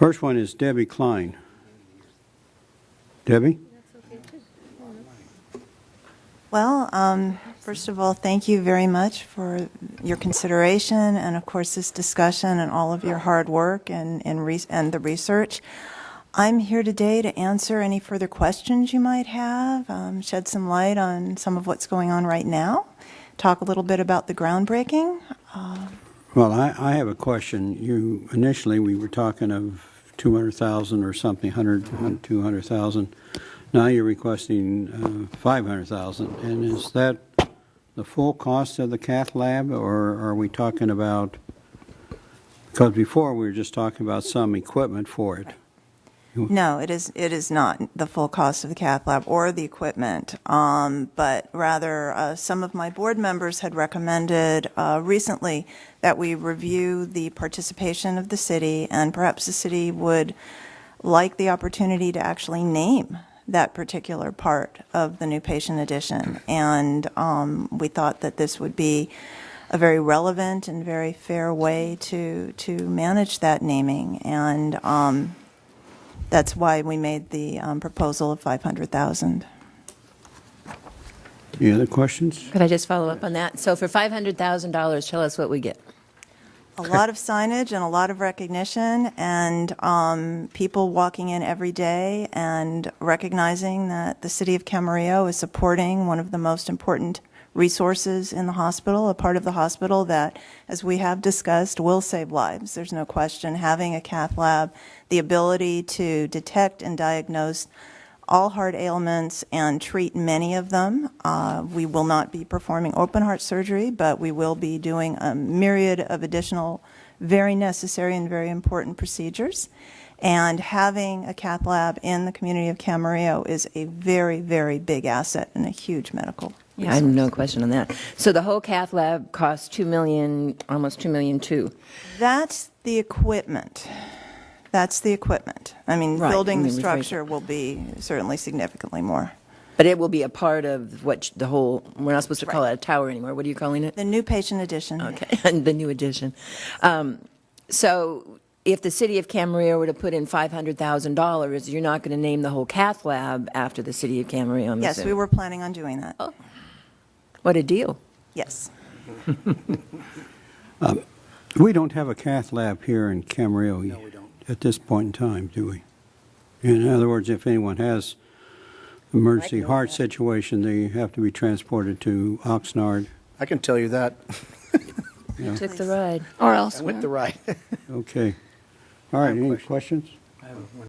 First one is Debbie Klein. Debbie? Well, first of all, thank you very much for your consideration and, of course, this discussion and all of your hard work and the research. I'm here today to answer any further questions you might have, shed some light on some of what's going on right now, talk a little bit about the groundbreaking. Well, I have a question. Initially, we were talking of 200,000 or something, 200,000. Now you're requesting 500,000. And is that the full cost of the cath lab, or are we talking about, because before we were just talking about some equipment for it? No, it is not the full cost of the cath lab or the equipment, but rather some of my board members had recommended recently that we review the participation of the city, and perhaps the city would like the opportunity to actually name that particular part of the new patient addition. And we thought that this would be a very relevant and very fair way to manage that naming. And that's why we made the proposal of 500,000. Any other questions? Could I just follow up on that? So for $500,000, tell us what we get. A lot of signage and a lot of recognition, and people walking in every day and recognizing that the city of Camarillo is supporting one of the most important resources in the hospital, a part of the hospital that, as we have discussed, will save lives. There's no question. Having a cath lab, the ability to detect and diagnose all heart ailments and treat many of them. We will not be performing open heart surgery, but we will be doing a myriad of additional very necessary and very important procedures. And having a cath lab in the community of Camarillo is a very, very big asset and a huge medical Yeah, I have no question on that. So the whole cath lab costs $2 million, almost $2 million too. That's the equipment. That's the equipment. I mean, Right. building the structure will be certainly significantly more. But it will be a part of what the whole, we're not supposed to call Right. it a tower anymore. What are you calling it? The new patient addition. Okay, and the new addition. So if the city of Camarillo were to put in $500,000, you're not going to name the whole cath lab after the city of Camarillo, I'm Yes, we assuming. were planning on doing that. Oh. What a deal. Yes. We don't have a cath lab here in Camarillo. No, we don't. At this point in time, do we? In other words, if anyone has emergency heart situation, they have to be transported to Oxnard. I can tell you that. Yeah. Took the ride. Or else. With the ride. Okay. All right, any questions?